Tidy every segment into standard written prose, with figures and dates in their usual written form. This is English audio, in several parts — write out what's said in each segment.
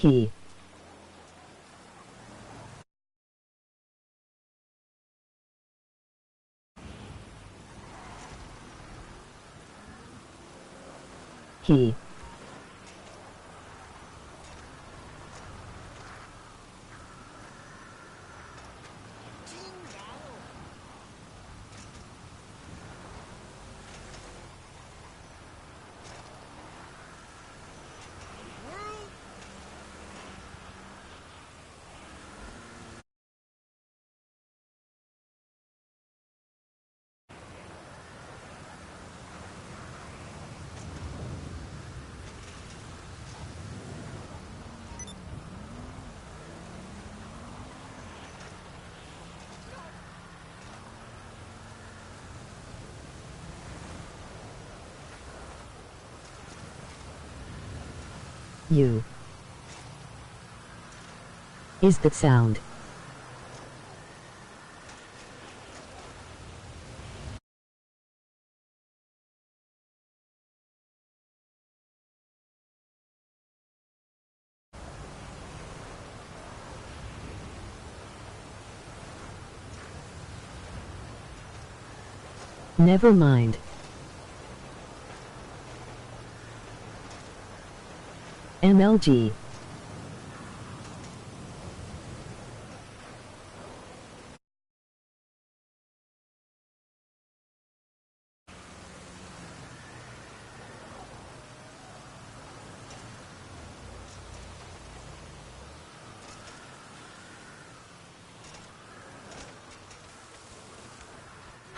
He. He. You. Is that sound? Never mind. MLG.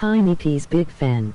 Hi Nippy's big fan.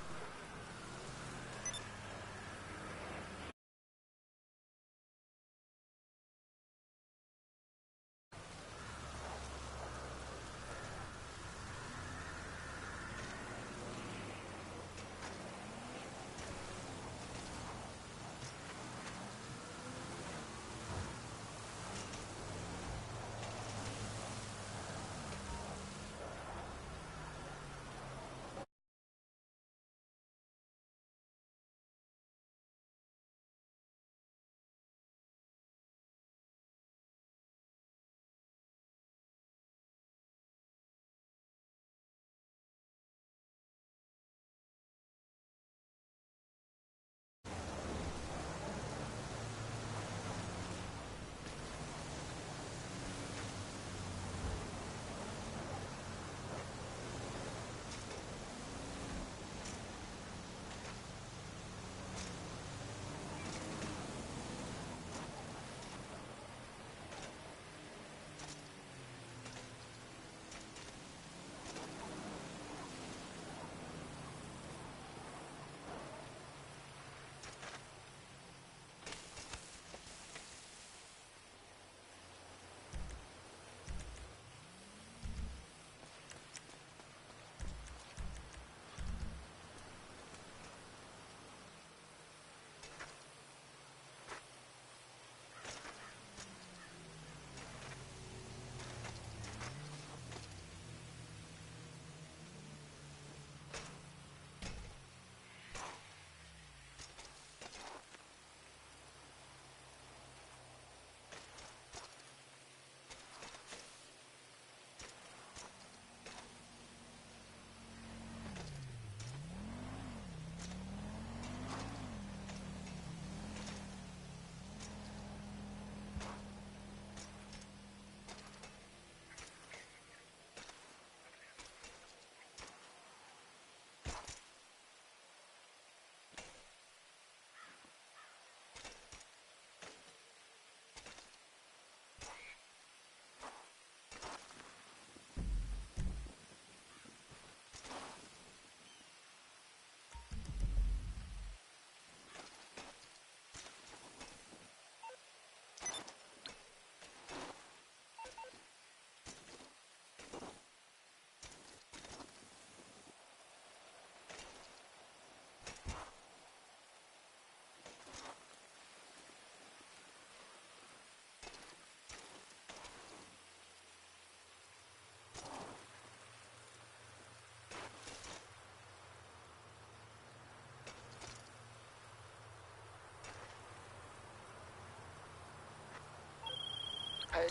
I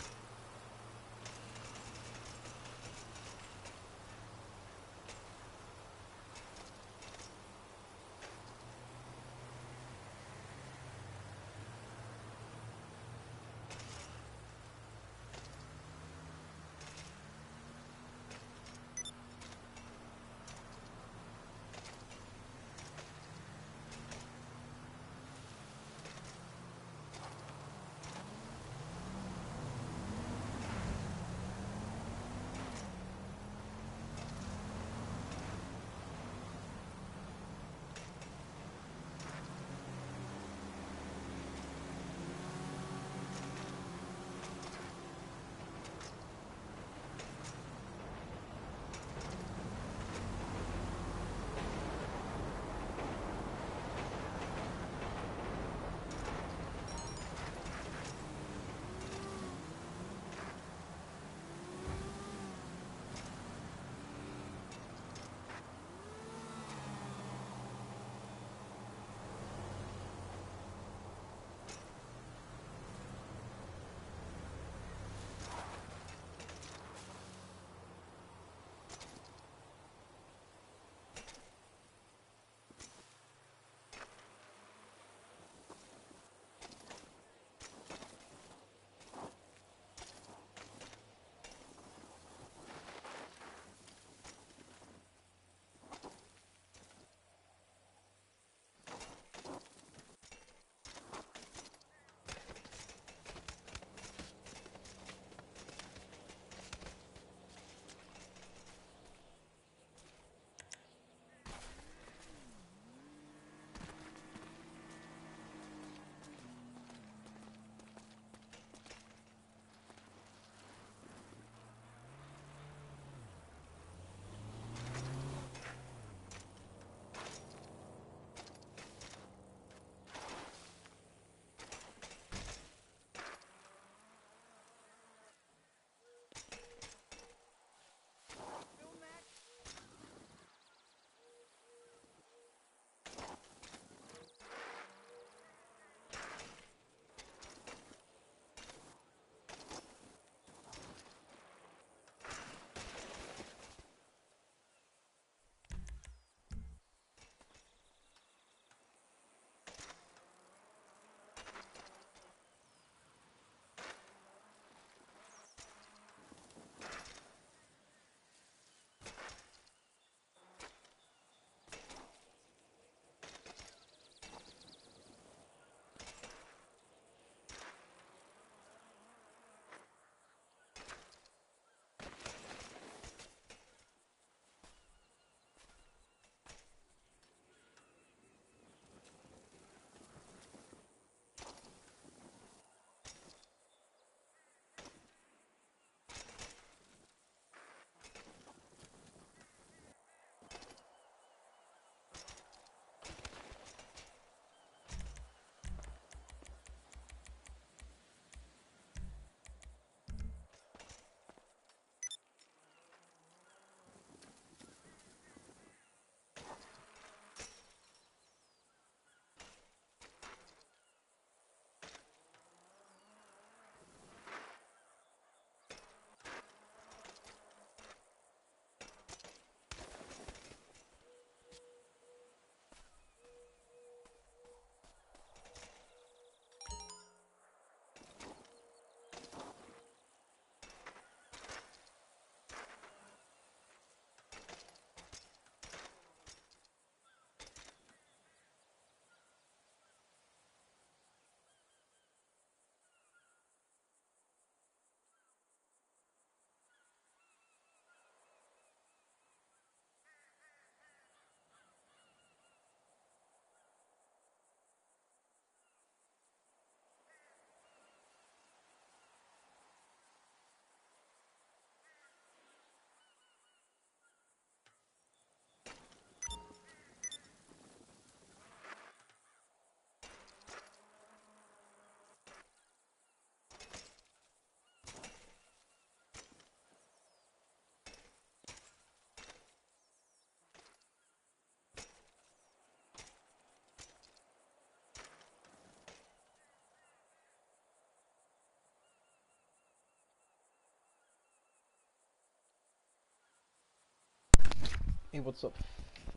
Hey, what's up,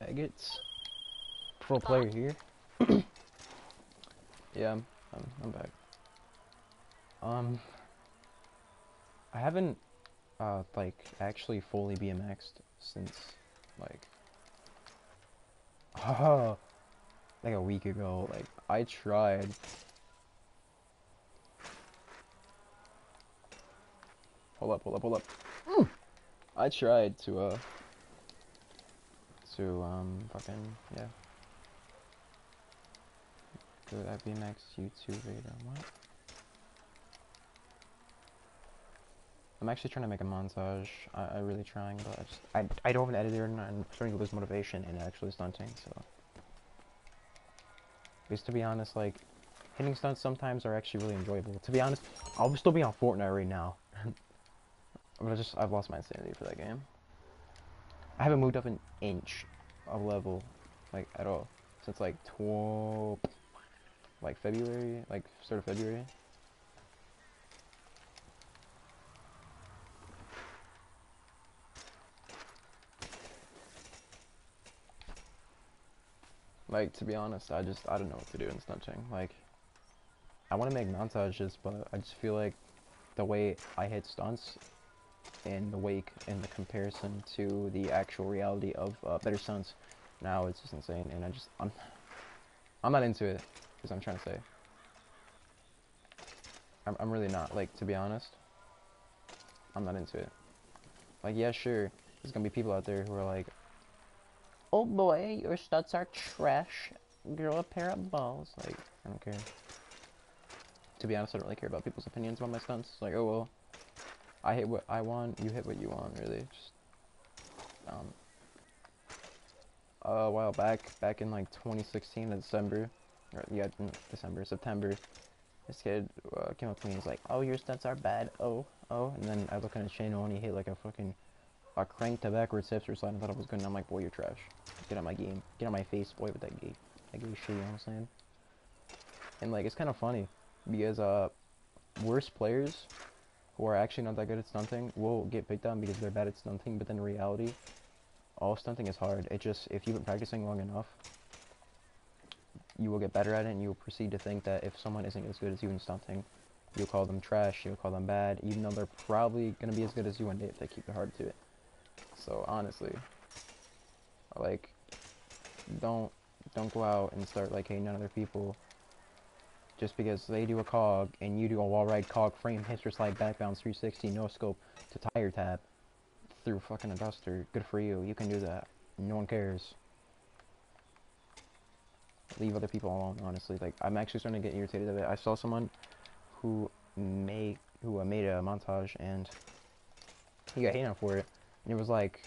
faggots? Pro player here. Yeah, I'm back. Um, I haven't like actually fully BMX'd since like like a week ago. Like I tried. Hold up. I tried to fucking yeah go to that BMX YouTube video. What? I'm actually trying to make a montage. I really trying, but I don't have an editor and I'm starting to lose motivation in actually stunting. So, because to be honest, like hitting stunts sometimes are actually really enjoyable. To be honest, I'll still be on Fortnite right now, but I've lost my insanity for that game. I haven't moved up an inch of level, like at all, since like February, like start of February. Like to be honest, I don't know what to do in stunting. Like I want to make montages, but I just feel like the way I hit stunts in the wake and the comparison to the actual reality of better stunts now it's just insane, and I'm not into it. Because I'm trying to say I'm really not, like, to be honest, I'm not into it. Like, yeah, sure, there's gonna be people out there who are like, oh boy, your stunts are trash, grow a pair of balls. Like, I don't care. To be honest, I don't really care about people's opinions about my stunts. Like, oh well, I hit what I want, you hit what you want, really. Just um a while back in like 2016 in December, or yeah, September, this kid came up to me and was like, "Oh, your stunts are bad. Oh, oh." And then I look on his channel and he hit like a crank to backwards hipster slide. And I thought it was good. And I'm like, "Boy, you're trash. Get out my game. Get out my face, boy, with that gay shit." You know what I'm saying? And like, it's kind of funny because worse players who are actually not that good at stunting will get picked on because they're bad at stunting. But then in reality, all stunting is hard. It just, if you've been practicing long enough, you will get better at it, and you will proceed to think that if someone isn't as good as you in stunting, you'll call them trash, you'll call them bad, even though they're probably going to be as good as you one day if they keep their heart to it. So honestly, like, don't don't go out and start like hating on other people just because they do a cog and you do a wall ride cog frame hipster slide back bounce 360 no scope to tire tab through fucking a duster. Good for you. You can do that. No one cares. Leave other people alone, honestly. Like, I'm actually starting to get irritated of it. I saw someone who made a montage and he got hated on for it. And it was like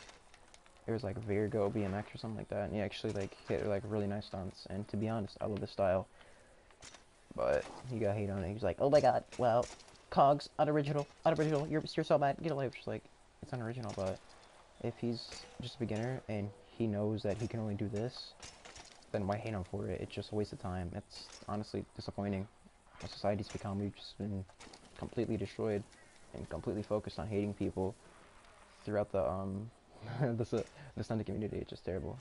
Virgo BMX or something like that. And he actually like hit like really nice stunts. And to be honest, I love his style. But he got hated on it. He was like, "Oh my god, well, cogs unoriginal, unoriginal. You're so bad. Get a life." Just like, it's unoriginal. But if he's just a beginner and he knows that he can only do this, then why hate him for it? It's just a waste of time. It's honestly disappointing. How society's become. We've just been completely destroyed and completely focused on hating people throughout the the stunting community. It's just terrible.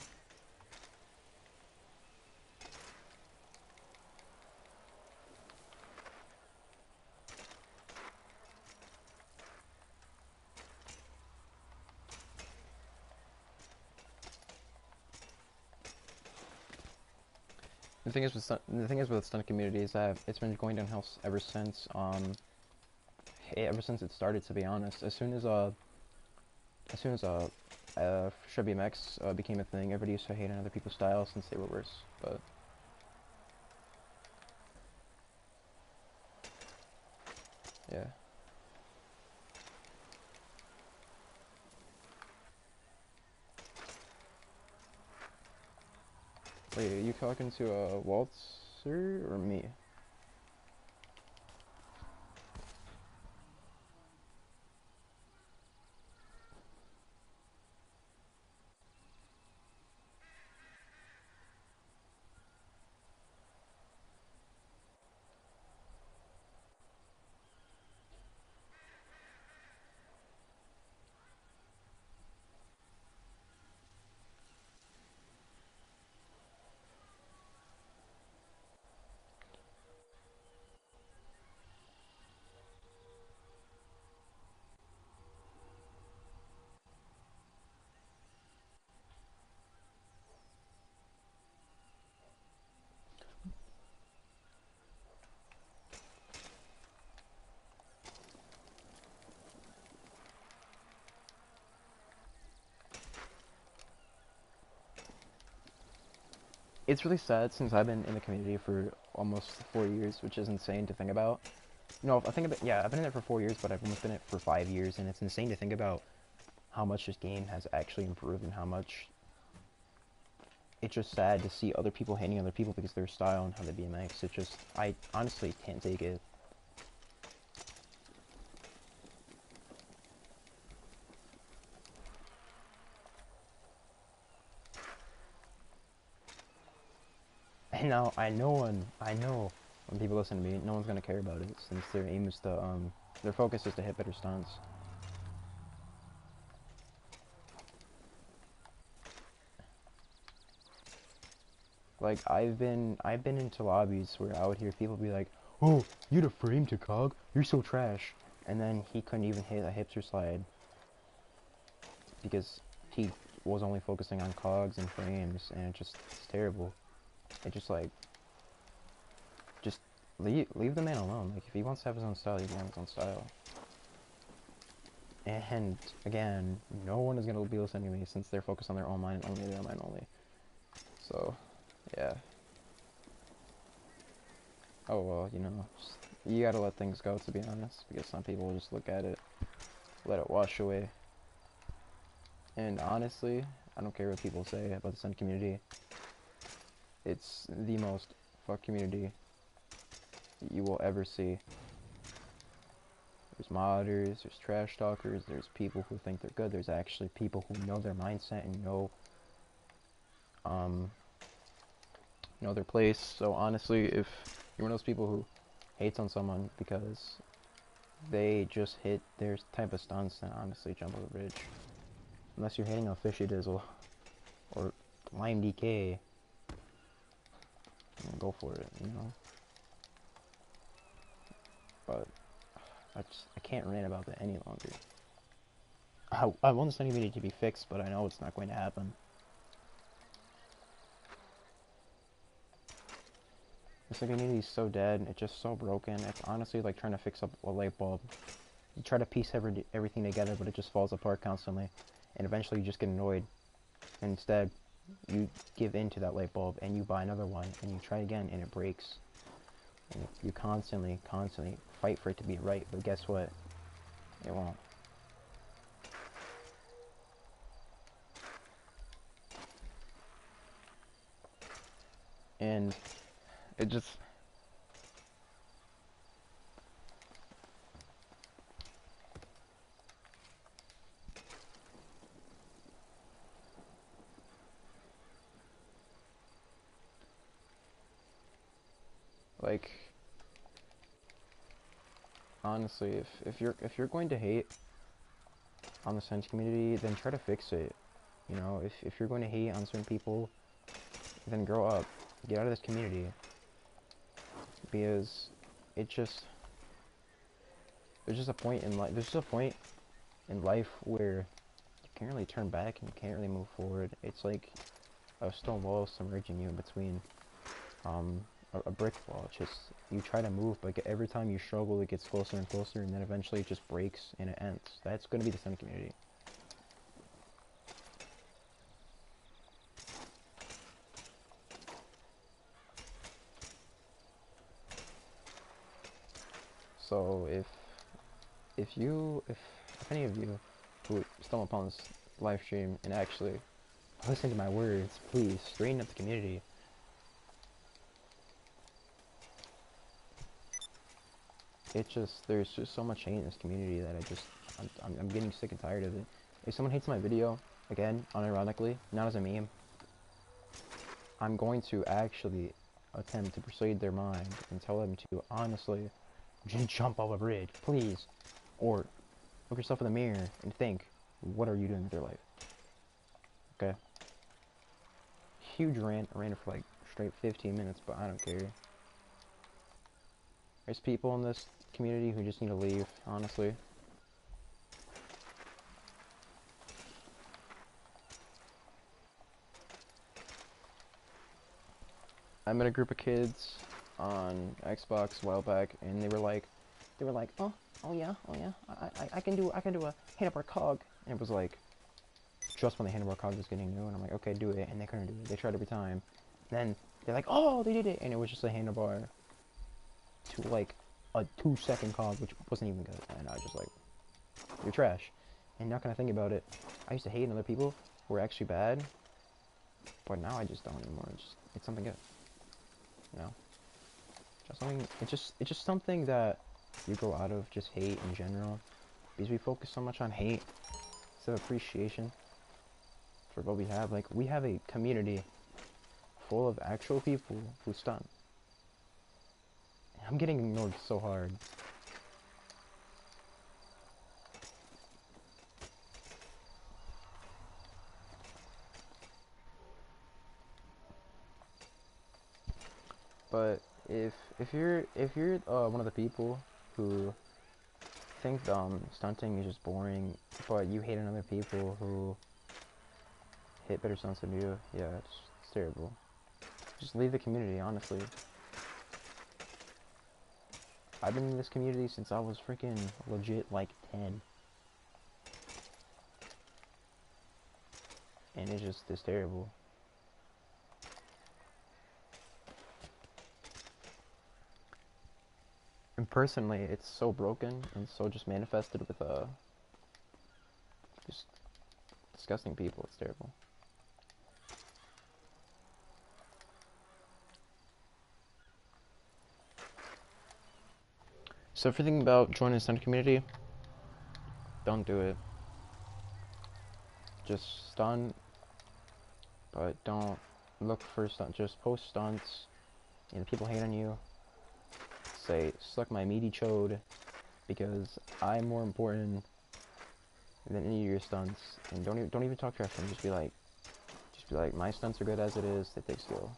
The thing is with the stunting community is that it's been going downhill ever since it started. To be honest, as soon as BMX became a thing, everybody used to hate on other people's styles since they were worse. But yeah. Wait, are you talking to a Waltzer or me? it's really sad since I've been in the community for almost 4 years, which is insane to think about. You know, I think about, yeah, I've been in it for 4 years, but I've almost been in it for 5 years, and it's insane to think about how much this game has actually improved and how much it's just sad to see other people hating other people because of their style and how they BMX. It just, I honestly can't take it. And now I know when people listen to me, no one's gonna care about it since their aim is to their focus is to hit better stunts. Like I've been into lobbies where I would hear people be like, "Oh, you the frame to cog? You're so trash," and then he couldn't even hit a hipster slide because he was only focusing on cogs and frames, and it's terrible. It just like just leave the man alone. Like if he wants to have his own style, he can have his own style. And again, no one is gonna be listening to me since they're focused on their own mind and only their mind only. So, yeah. Oh well, you know, you gotta let things go to be honest, because some people just look at it, let it wash away. And honestly, I don't care what people say about the Sun community. It's the most fucked community you will ever see. There's modders, there's trash talkers, there's people who think they're good, there's actually people who know their mindset and know their place. So honestly, if you're one of those people who hates on someone because they just hit their type of stunts, then honestly jump over the bridge. Unless you're hating on Fishy Dizzle or Lime DK, go for it, you know. But I can't rant about that any longer. I want this anime to be fixed, but I know it's not going to happen. This community is so dead. It's just so broken. It's honestly like trying to fix up a light bulb. You try to piece everything together, but it just falls apart constantly, and eventually you just get annoyed. And instead, you give in to that light bulb, and you buy another one, and you try again, and it breaks. And you constantly fight for it to be right, but guess what? It won't. And it just... like, honestly, if you're going to hate on the Sense community, then try to fix it. You know, if you're going to hate on certain people, then grow up. Get out of this community. Because it just... there's just a point in life. There's just a point in life where you can't really turn back and you can't really move forward. It's like a stone wall submerging you in between a brick wall. It's just, you try to move, but every time you struggle, it gets closer and closer, and then eventually it just breaks and it ends. That's going to be the Sun community. So if any of you who stumble upon this live stream and actually listen to my words, please straighten up the community. It's just, there's just so much hate in this community that I'm getting sick and tired of it. If someone hates my video, again, unironically, not as a meme, I'm going to actually attempt to persuade their mind and tell them to honestly just jump off a bridge, please. Or look yourself in the mirror and think, what are you doing with your life? Okay? Huge rant. I ran it for like straight 15 minutes, but I don't care. There's people in this community who just need to leave, honestly. I met a group of kids on Xbox a while back, and they were like, oh yeah, I can do a handlebar cog, and it was like, just when the handlebar cog was getting new, and I'm like, okay, do it, and they couldn't do it. They tried every time, Then they're like, oh, they did it, and it was just a handlebar to like a 2 second comp, which wasn't even good, and I was just like, you're trash. And now, kind of think about it, I used to hate on other people who were actually bad, but now I just don't anymore. It's something good, you know. Just something. It's just something that you grow out of, just hate in general, because we focus so much on hate instead of appreciation for what we have. Like, we have a community full of actual people who stunt. I'm getting ignored so hard. But if you're one of the people who think stunting is just boring, but you hate on other people who hit better stunts than you, yeah, it's terrible. Just leave the community, honestly. I've been in this community since I was freaking legit like 10. And it's terrible. And personally, it's so broken and so just manifested with just disgusting people. It's terrible. So if you're thinking about joining the stunt community, don't do it. Just stunt, but don't look for stunt. Just post stunts, and people hate on you. Say, suck my meaty chode, because I'm more important than any of your stunts. And don't even talk trash to them. Just be like, my stunts are good as it is. They take skill.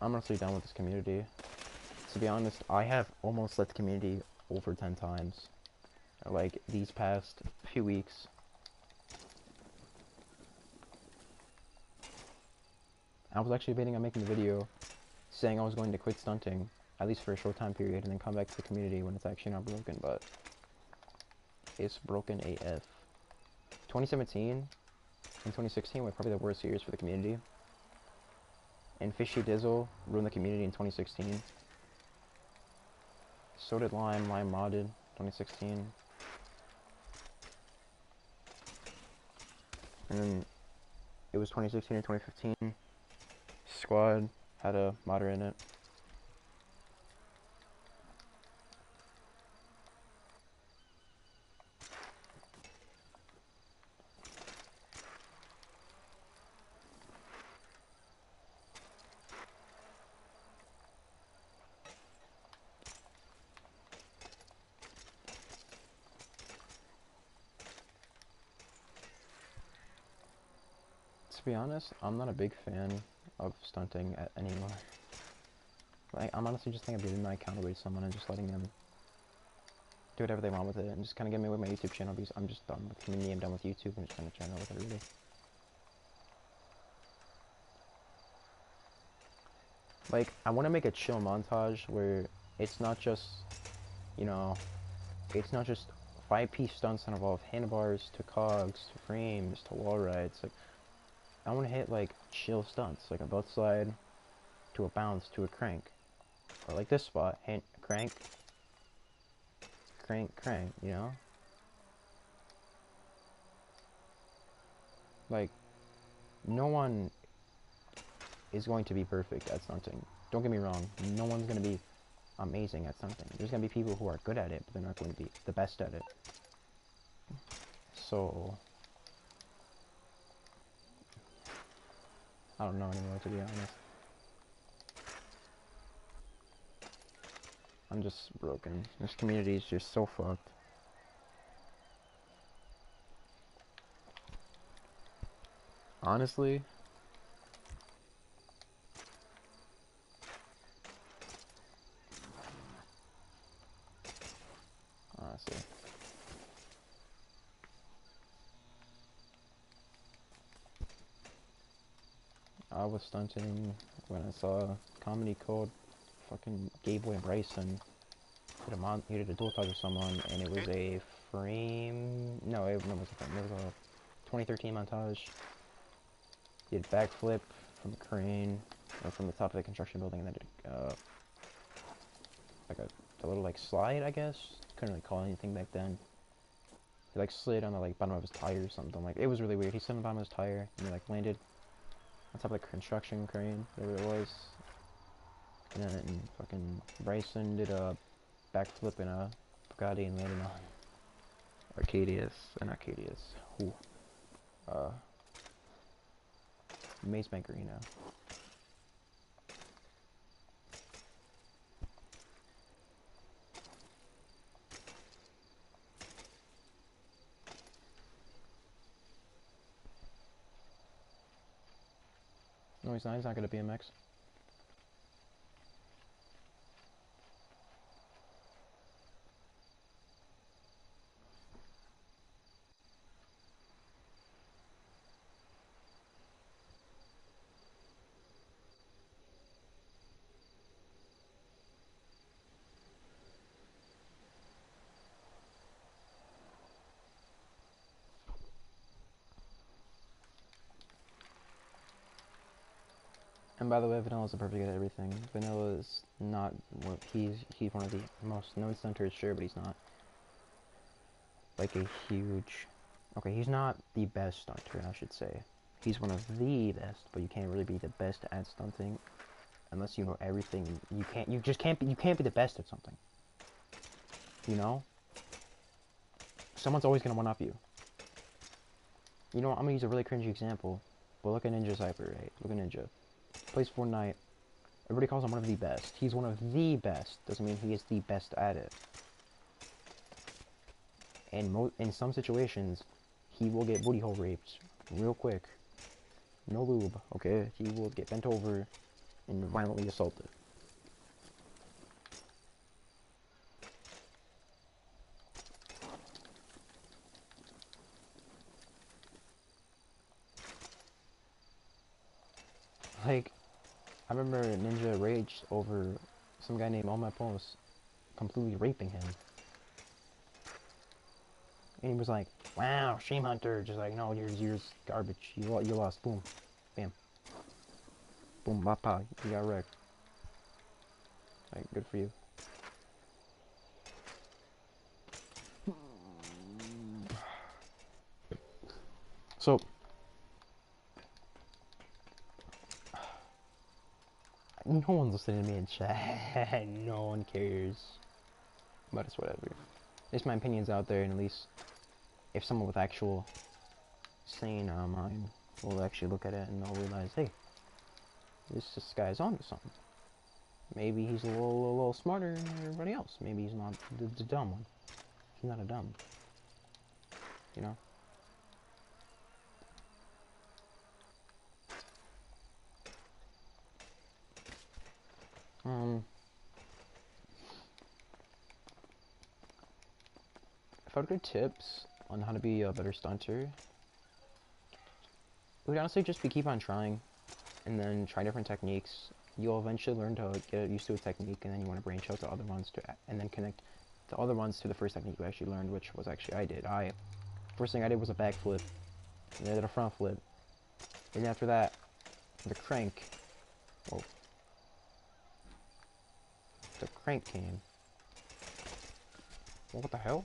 I'm honestly done with this community. To be honest, I have almost left the community over 10 times. Like, these past few weeks. I was actually debating on making a video saying I was going to quit stunting, at least for a short time period, and then come back to the community when it's actually not broken, but it's broken AF. 2017 and 2016 were probably the worst years for the community. And Fishy Dizzle ruined the community in 2016. So did Lime modded 2016. And then it was 2016 and 2015. Squad had a modder in it. To be honest, I'm not a big fan of stunting anymore. Like, I'm honestly just thinking of giving my account away to someone and just letting them do whatever they want with it, and just kind of get me with my YouTube channel, because I'm just done with the community. I'm done with YouTube. I'm just gonna channel with it, really. Like, I want to make a chill montage where it's not just, you know, it's not just 5-piece stunts that involve handlebars to cogs to frames to wall rides. Like, I want to hit like chill stunts, like a butt slide to a bounce to a crank, or like this spot, crank, crank, crank. You know, like, no one is going to be perfect at stunting. Don't get me wrong, no one's going to be amazing at something. There's going to be people who are good at it, but they're not going to be the best at it. So, I don't know anymore, to be honest. I'm just broken. This community is just so fucked. Honestly, honestly. I was stunting when I saw a comedy called fucking Gay Boy Bryson he did a dual touch with someone, and it was a frame. No, it wasn't a frame. It was a 2013 montage. He did backflip from a crane, or from the top of the construction building, and then did like a little like slide, I guess. Couldn't really call it anything back then. He like slid on the like bottom of his tire or something. Like, it was really weird. He slid on the bottom of his tire and he like landed on top of the construction crane, whatever it was. And then fucking Bryson did a backflip in a Bugatti and landed on Arcadius. Ooh. Maze Bank Arena. No, he's not. He's not good at BMX. And by the way, Vanilla's a perfect at everything. Vanilla is not what he's one of the most known stunters, sure, but he's not like a huge. Okay, he's not the best stunter, I should say. He's one of the best, but you can't really be the best at stunting unless you know everything. You can't be the best at something. You know? Someone's always gonna one-up you. You know, I'm gonna use a really cringy example, but look at Ninja Cypher, right? Look at Ninja. Plays Fortnite. Everybody calls him one of the best. He's one of the best. Doesn't mean he is the best at it. And in some situations, he will get booty hole raped real quick. No lube, okay? He will get bent over and violently assaulted. Like, I remember Ninja raged over some guy named On My Post completely raping him. And he was like, wow, shame hunter. Just like, no, yours garbage. You lost. Boom. Bam. Boom, bapa. You got wrecked. Like, good for you. So, no one's listening to me in chat. No one cares. But it's whatever. At least my opinion's out there, and at least if someone with actual sane mind will actually look at it and they'll realize, hey, this guy's onto something. Maybe he's a little smarter than everybody else. Maybe he's not the dumb one. He's not a dumb. You know? If I were to give tips on how to be a better stunter, it would honestly just be keep on trying and then try different techniques. You'll eventually learn to get used to a technique, and then you want to branch out to other ones and then connect the other ones to the first technique you actually learned, which was actually first thing I did was a backflip, and then I did a front flip, and after that, the crank. Whoa. The crank came. What the hell?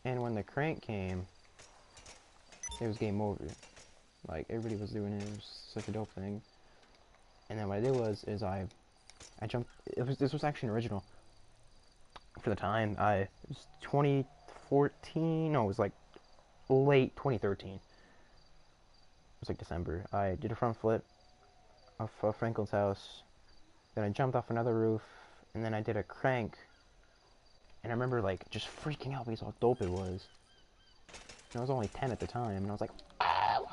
And when the crank came, it was game over. Like, everybody was doing it. It was such a dope thing. And then what I did was I jumped. This was actually an original for the time. It was 2014. No, it was like late 2013. It was like December. I did a front flip off Franklin's house. Then I jumped off another roof, and then I did a crank. And I remember like just freaking out because how dope it was. And I was only 10 at the time, and I was like, "Wow,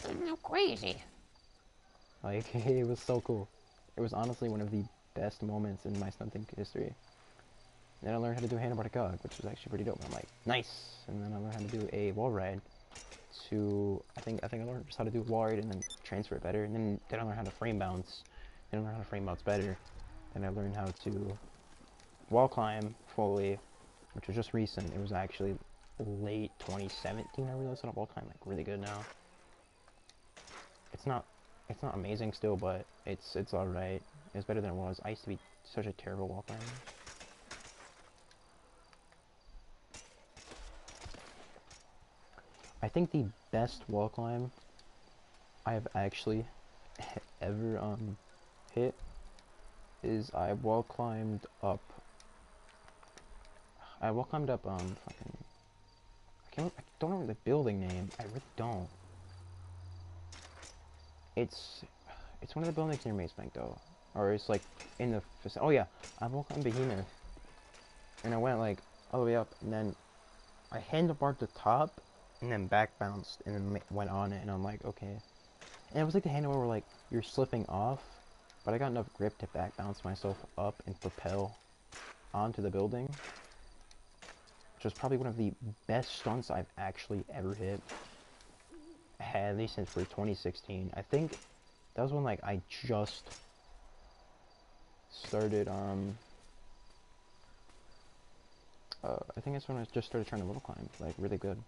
I'm crazy!" Like, it was so cool. It was honestly one of the best moments in my stunting history. Then I learned how to do a handlebar to gog, which was actually pretty dope. And I'm like, nice. And then I learned how to do a wall ride. I think I learned just how to do a wall ride and then transfer it better. And then I learned how to frame bounce. Then I learned how to frame bounce better. Then I learned how to wall climb fully, which was just recent. It was actually late 2017 I realized that I wall climb like really good now. It's not amazing still, but it's alright. It's better than it was. I used to be such a terrible wall climber. I think the best wall climb I've actually ever hit is I wall climbed up fucking I don't remember the building name. I really don't. It's one of the buildings near Maze Bank though. Or it's like in the oh yeah, I wall climbed Behemoth. And I went like all the way up, and then I handlebarred the top and then back bounced and then went on it, and I'm like, okay. And it was like the handlebar where like you're slipping off, but I got enough grip to back bounce myself up and propel onto the building, which was probably one of the best stunts I've actually ever hit, at least since for 2016. I think that was when like I just started I think that's when I just started trying to wall climb like really good.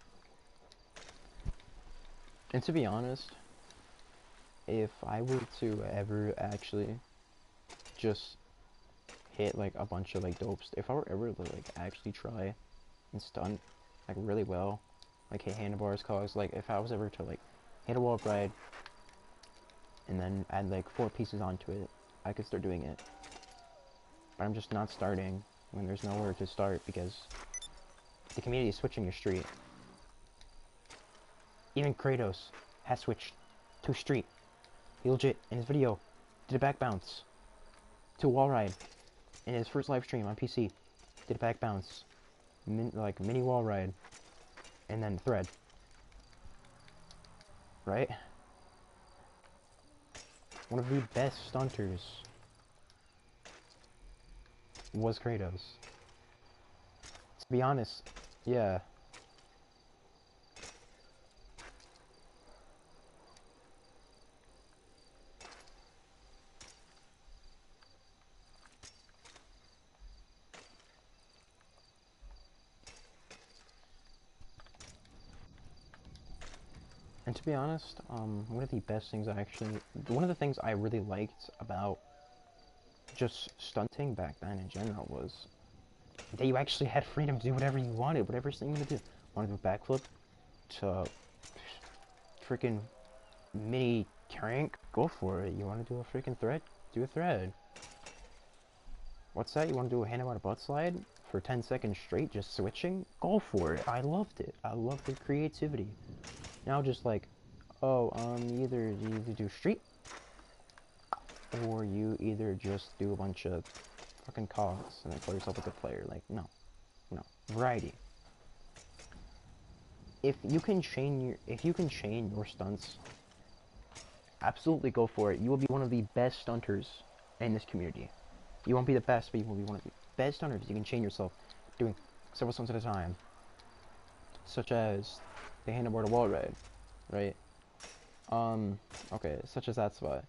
And to be honest, if I were to ever actually just hit like a bunch of like dopes, if I were ever to like actually try and stunt like really well, like hit handlebars, cogs, like if I was ever to like hit a wall ride and then add like 4 pieces onto it, I could start doing it. But I'm just not starting when there's nowhere to start because the community is switching your street. Even Kratos has switched to street. He legit, in his video, did a back bounce to a wall ride. In his first live stream on PC, did a back bounce, like mini wall ride, and then thread. Right? One of the best stunters was Kratos. To be honest, yeah. And to be honest, one of the best things one of the things I really liked about just stunting back then in general was that you actually had freedom to do whatever you wanted, whatever thing you wanted to do. Want to do a backflip to freaking mini crank? Go for it. You want to do a freaking thread? Do a thread. What's that? You want to do a handlebar butt slide for 10 seconds straight, just switching? Go for it. I loved it. I loved the creativity. Now just like, oh, you either do street, or you either just do a bunch of fucking cogs and then call yourself a good player. Like, no, variety. If you can chain your stunts, absolutely go for it. You will be one of the best stunters in this community. You won't be the best, but you will be one of the best stunters. You can chain yourself doing several stunts at a time, such as the handlebar to wall ride, right? Okay, such as that spot.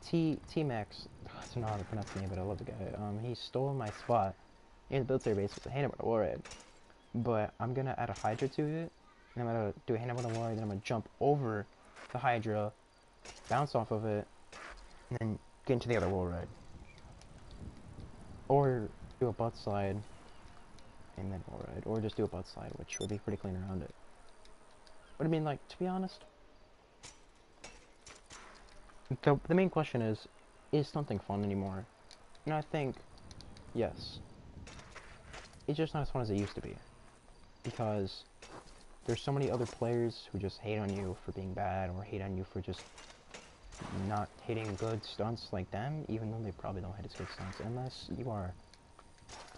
T-Max, I don't know how to pronounce the name, but I love the guy. He stole my spot in the military base with a handlebar to wall ride. But I'm gonna add a Hydra to it, and I'm gonna do a handlebar to wall ride, then I'm gonna jump over the Hydra, bounce off of it, and then get into the other wall ride. Or do a butt slide, and then wall ride. Or just do a butt slide, which will be pretty clean around it. But I mean, like, to be honest, the main question is stunting fun anymore? And I think, yes. It's just not as fun as it used to be. Because there's so many other players who just hate on you for being bad, or hate on you for just not hitting good stunts like them, even though they probably don't hit as good stunts, unless you are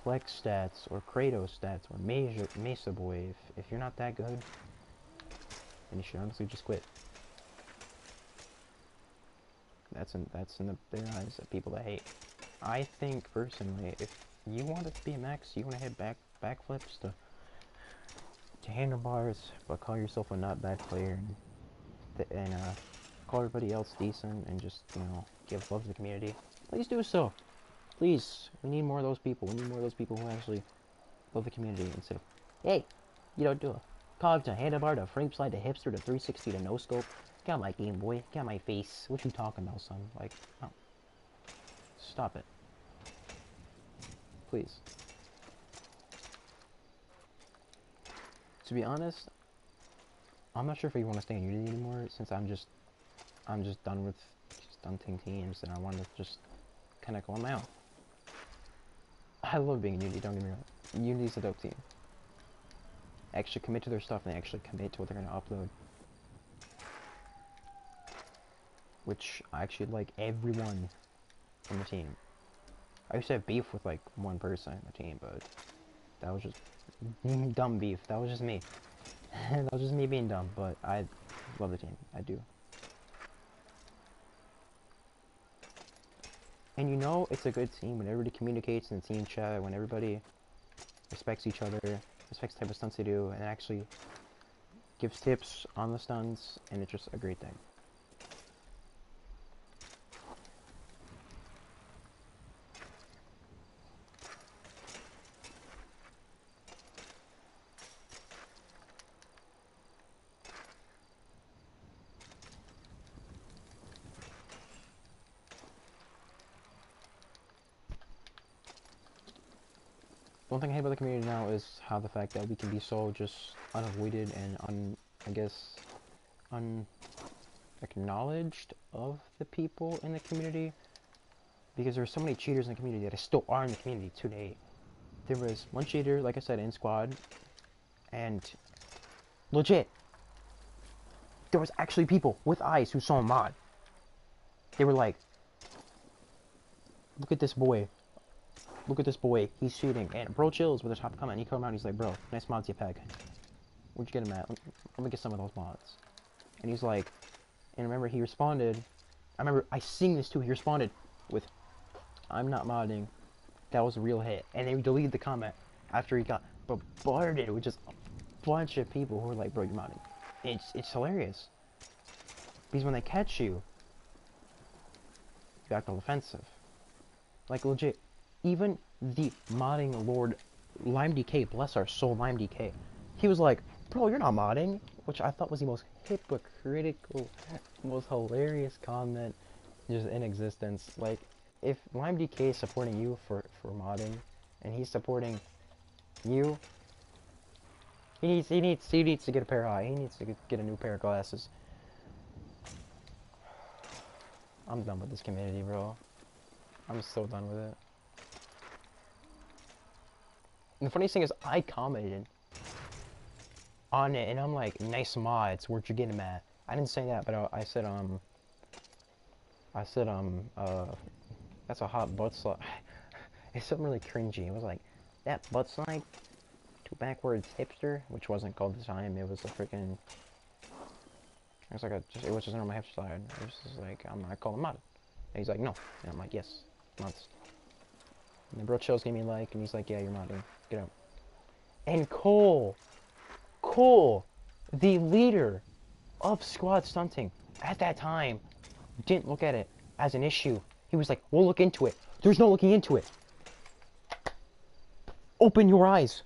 Plex stats, or Kratos stats, or Mesa Boy. If you're not that good, then you should honestly just quit. That's in their eyes of people that hate. I think personally, if you want to be a max, you want to hit backflips to handlebars, but call yourself a not bad player, and call everybody else decent, and just, you know, give love to the community. please do so. Please, we need more of those people. We need more of those people who actually love the community instead of, hey, you don't do a cog to handlebar to frame slide to hipster to 360 to no scope. Got my Game Boy, got my face. What you talking about, son? Like, oh. Stop it. Please. To be honest, I'm not sure if we want to stay in Unity anymore since I'm just done with stunting teams and I want to just kind of go on my own. I love being in Unity, don't get me wrong. Unity's a dope team. Actually commit to their stuff and they actually commit to what they're going to upload. Which I actually like everyone on the team. I used to have beef with like one person on the team, but that was just dumb beef. That was just me. That was just me being dumb, but I love the team. I do. And you know it's a good team when everybody communicates in the team chat, when everybody respects each other, respects the type of stunts they do, and actually gives tips on the stunts, and it's just a great thing. One thing I hate about the community now is how the fact that we can be so just unavoided and unacknowledged of the people in the community, because there are so many cheaters in the community that still are in the community today. There was one cheater, like I said, in squad, and legit, there was actually people with eyes who saw a mod. They were like, look at this boy. Look at this boy, he's cheating. And bro chills with a top comment. He come out, he's like, bro, nice mods you peg. Where'd you get him at? Let me get some of those mods. And he's like, and remember he responded, I remember I seen this too, he responded with, I'm not modding. That was a real hit. And then he deleted the comment after he got bombarded with just a bunch of people who were like, bro, you're modding. It's hilarious. Because when they catch you, you act all offensive. Like legit. Even the modding lord LimeDK, bless our soul LimeDK, he was like, bro, you're not modding, which I thought was the most hypocritical, most hilarious comment just in existence. Like, if LimeDK is supporting you for modding, and he's supporting you, he needs to get a pair of eyes, he needs to get a new pair of glasses. I'm done with this community, bro. I'm so done with it. And the funniest thing is, I commented on it, and I'm like, nice mods, where'd you get them at? I didn't say that, but I said, that's a hot butt slide. It's something really cringy. It was like, that butt slide to backwards hipster, which wasn't called at the time. It was a freaking, it was like it was just a normal hipster slide. It was just like, I call him mod. And he's like, no. And I'm like, yes, mods. And the bro chills gave me a like, and he's like, yeah, you're modding. Get out. And Cole, the leader of squad stunting at that time, didn't look at it as an issue. He was like, we'll look into it. There's no looking into it. Open your eyes.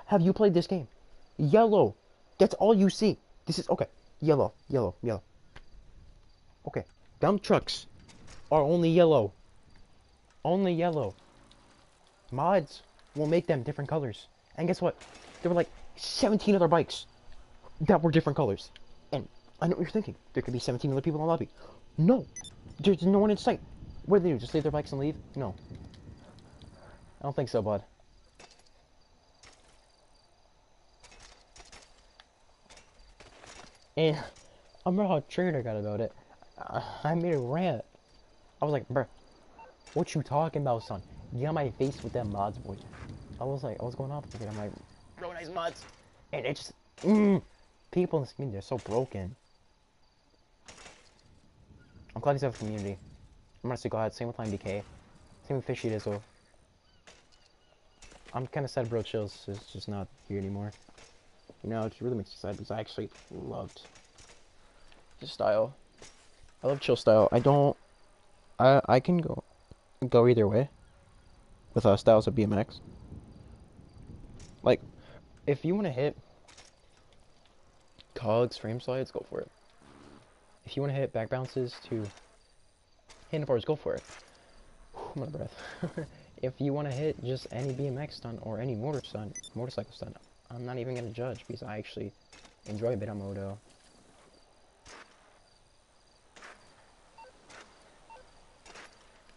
Have you played this game? Yellow. That's all you see. This is, okay. Yellow. Okay. Dump trucks are only yellow. Only yellow. Mods will make them different colors. And guess what? There were like 17 other bikes that were different colors. And I know what you're thinking. There could be 17 other people in the lobby. No. There's no one in sight. What do they do? Just leave their bikes and leave? No. I don't think so, bud. And I remember how triggered I got about it. I made a rant. I was like, bruh, what you talking about, son? Get on my face with them mods, boy. I was going off with it. I'm like, bro, nice mods. And it's just, people in this community are so broken. I'm glad he's out of the community. I'm honestly glad. Same with LimeDK. Same with Fishy Dizzle. I'm kind of sad Bro Chills is just not here anymore. You know, it really makes me sad because I actually loved his style. I love chill style. I can go. go either way with styles of BMX. Like, if you want to hit cogs, frame slides, go for it. If you want to hit back bounces to handlebars, go for it. I'm out of breath. If you want to hit just any BMX stunt or any motorcycle stunt, I'm not even going to judge because I actually enjoy a bit of moto.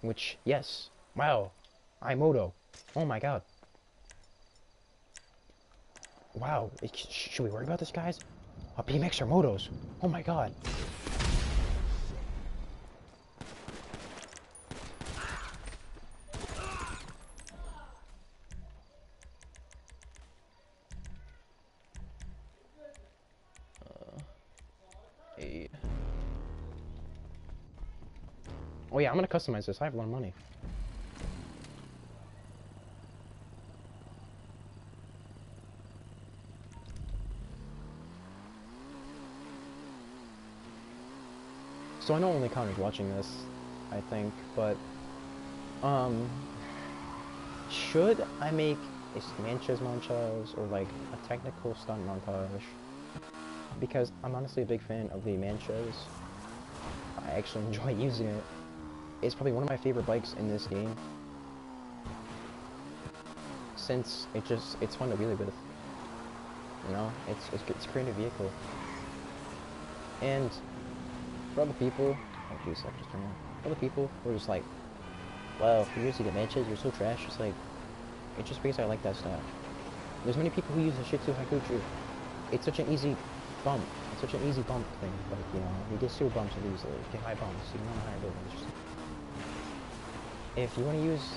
Which, yes, wow, I moto. Oh my god. Wow, should we worry about this, guys? BMX or motos? Oh my god. Oh yeah, I'm gonna customize this. I have a lot of money. So I know only Connor's watching this, I think, but should I make a Sanchez montage or like a technical stunt montage? Because I'm honestly a big fan of the Sanchez. I actually enjoy using it. It's probably one of my favorite bikes in this game, since it's fun to wheelie with. You know, it's a creative vehicle. And for other people, oh jeez, I just turned on. For other people who are just like, well, if you're using the Sanchez, you're so trash. It's like, it's just because I like that style. There's many people who use the Shih Tzu Haikuchu. It's such an easy bump. It's such an easy bump thing. Like, you know, you get sewer bumps really easily. You get high bumps. You want a higher buildings. Just if you want to use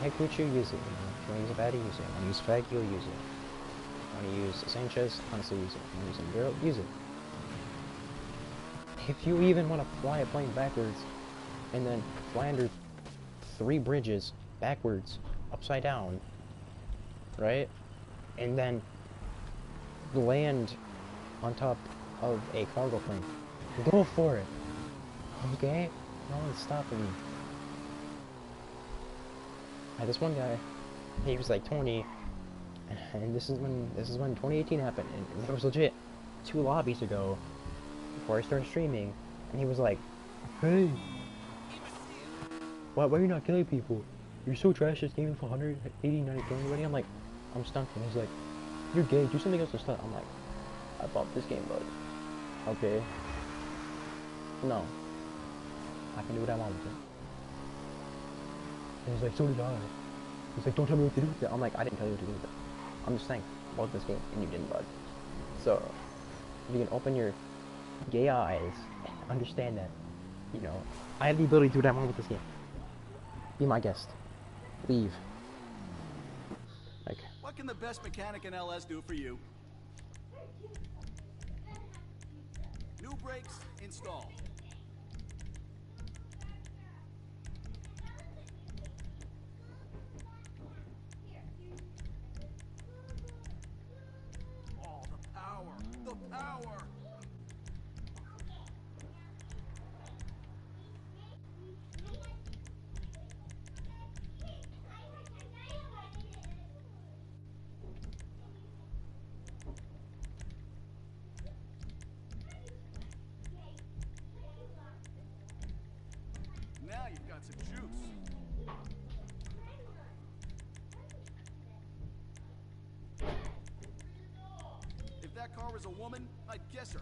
Haikuchu, use it. You know? If you want to use a baddie, use it. If you want to use Fag, you'll use it. If you want to use Sanchez, honestly, use it. If you want to use Enduro, use it. If you even want to fly a plane backwards, and then fly under 3 bridges backwards, upside down, right? And then land on top of a cargo plane, go for it. Okay? No one's stopping me. I had this one guy, he was like 20, and this is when 2018 happened, and there was legit 2 lobbies ago before I started streaming, and he was like, hey, why are you not killing people? You're so trash, this game for 189 killing already. I'm like, I'm stunting. He's like, you're gay, do something else to stunt. I'm like, I bought this game, bud. Okay. No. I can do what I want with it. And he's like, so did I. He's like, don't tell me what to do with it. I'm like, I didn't tell you what to do with it. I'm just saying, I bought this game, and you didn't, bud. So, if you can open your gay eyes, understand that, you know, I have the ability to do what I want with this game. Be my guest. Leave. Like, what can the best mechanic in LS do for you? New brakes installed. Oh, the power! The power! Now you've got some juice. If that car was a woman, I'd guess her.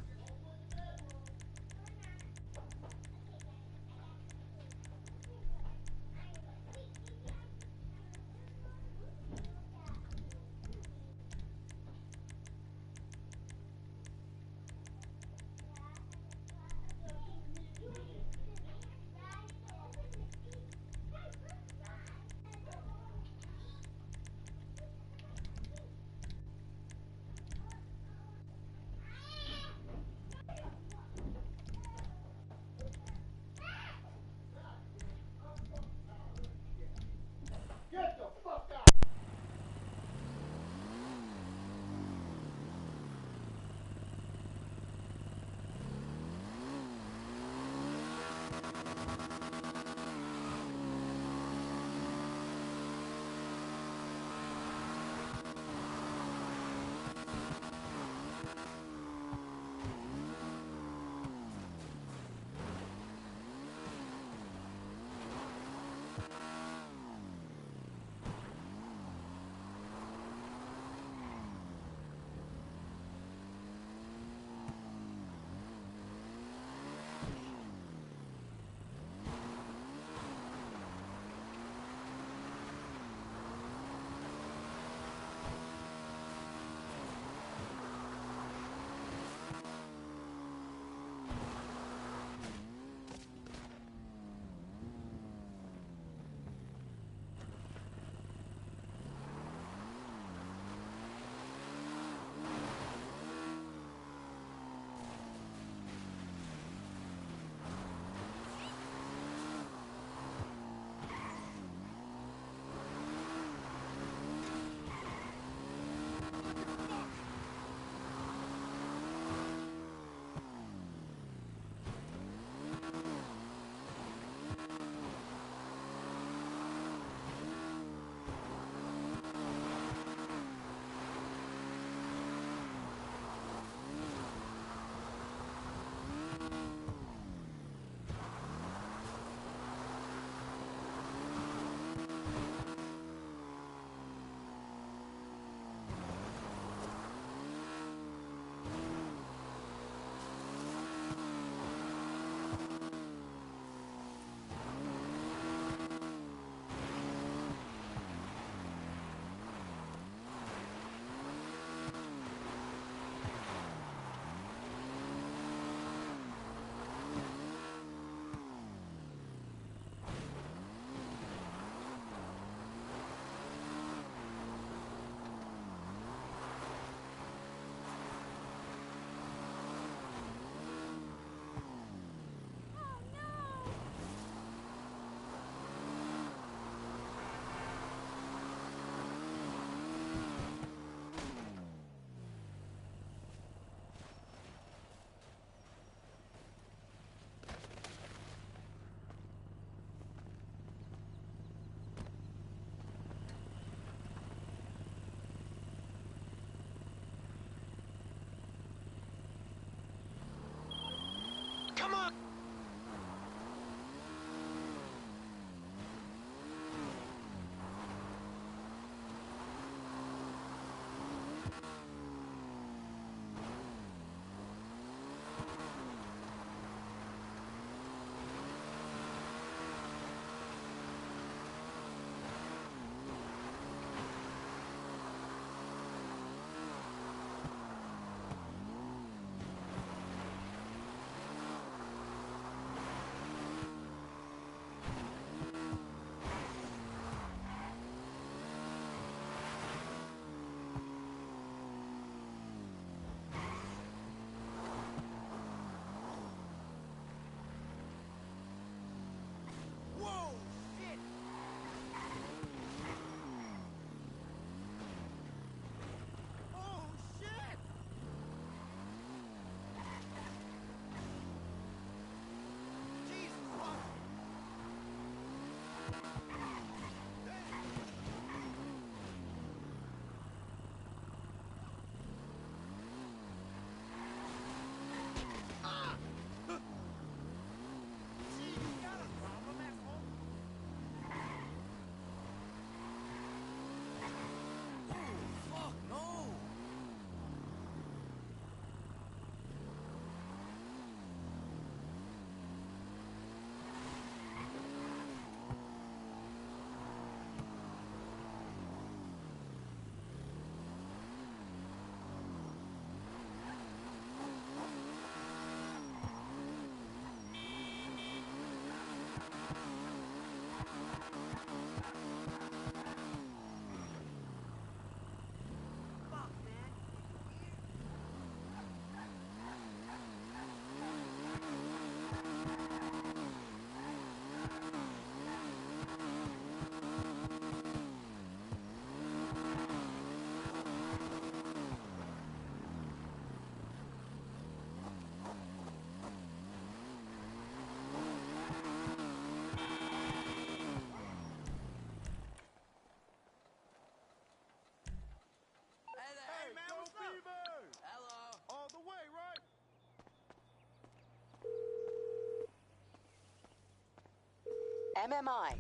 MMI,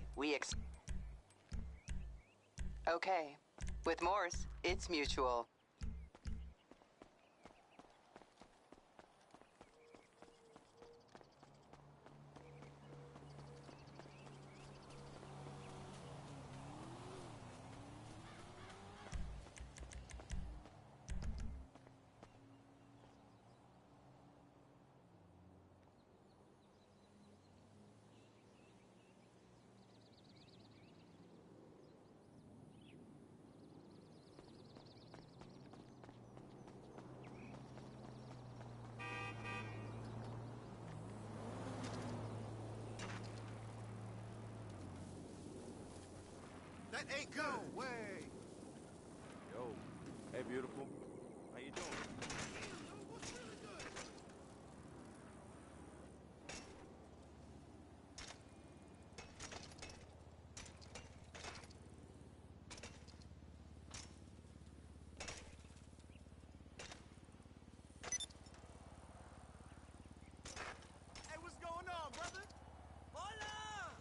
Okay. With Morse, it's mutual. That ain't good. No way. Yo, hey, beautiful. How you doing? Damn, yo, what's really good? Hey, what's going on, brother? Hola!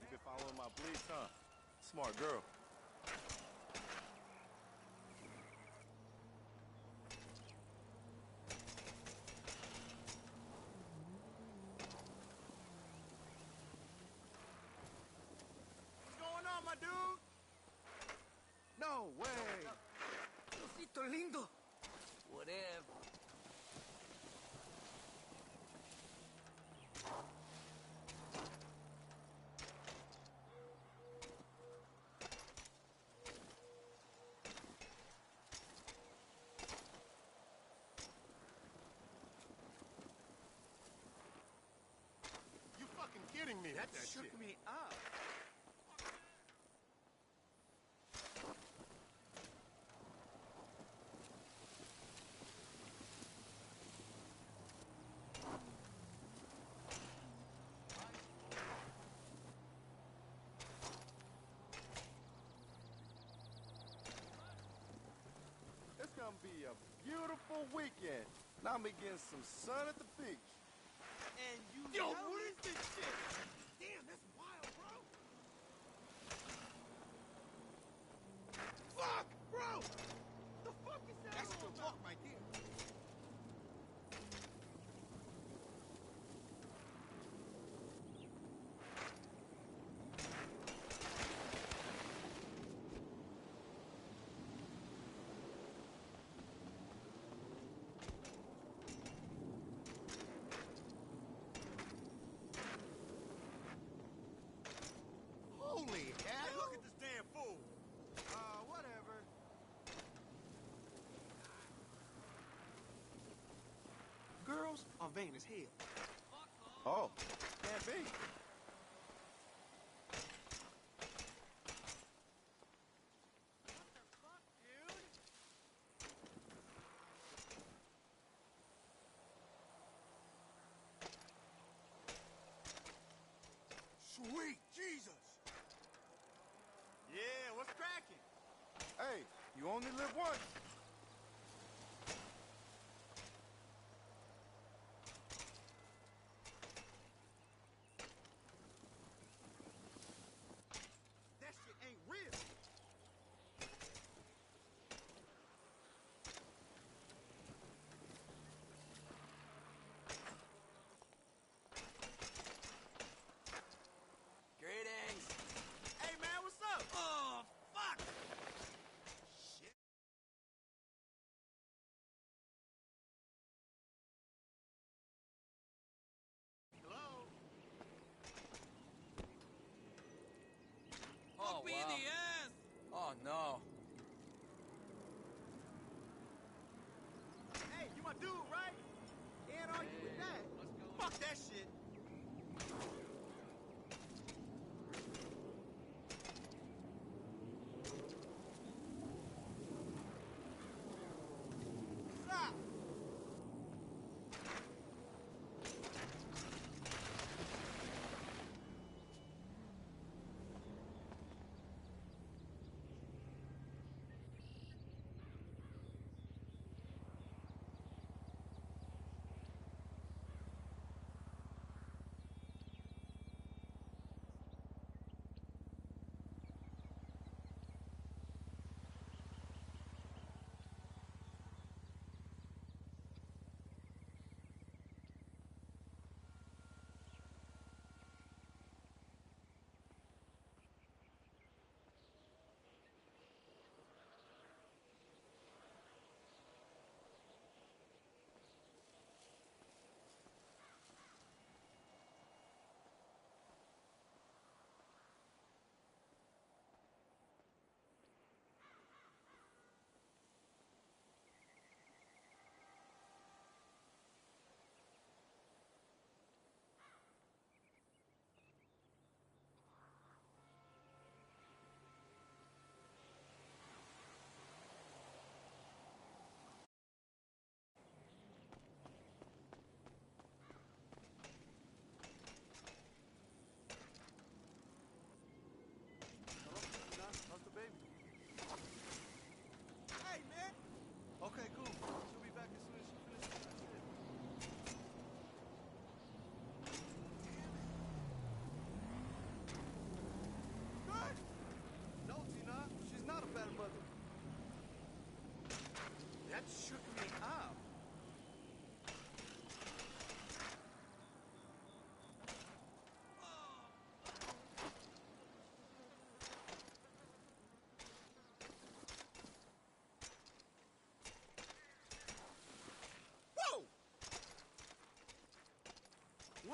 You been following my bleeds, huh? Smart girl. What's going on, my dude? No way. Cosito lindo. Whatever. You fucking kidding me? That That shook shit. me up. It's gonna be a beautiful weekend. Now I'm getting some sun at the beach. And you Yo, know what it? is this shit? Damn, that's wild, bro. Fuck, bro! The fuck is that? That's all still about? talk right there. Holy Hey, hell! look at this damn fool. Whatever. Girls are vain as hell. Oh, can't be. Sweet Jesus. Yeah, what's cracking? Hey, you only live once. That shit ain't real. Greetings. Hey, man, what's up? Oh, fuck. Shit. Hello? Oh, Fuck me in wow. the ass. Oh, no. Hey, you my dude, right? Can't argue with that. Fuck that shit. Stop.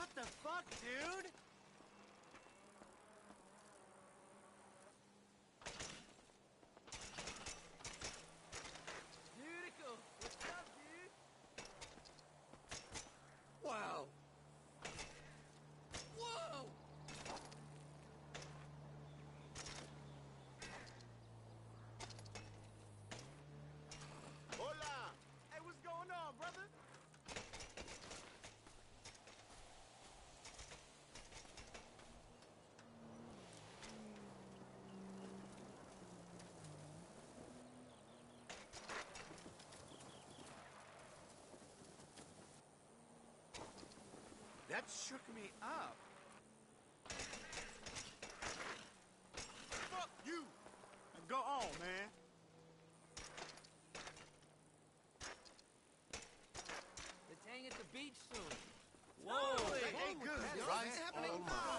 What the fuck, dude? Beautiful. What's up, dude? Wow. Whoa! Hola! Hey, what's going on, brother? That shook me up. Fuck you! Now go on, man. Let's hang at the beach soon. Whoa! Hey, Hey, good, what's right? happening? Oh, my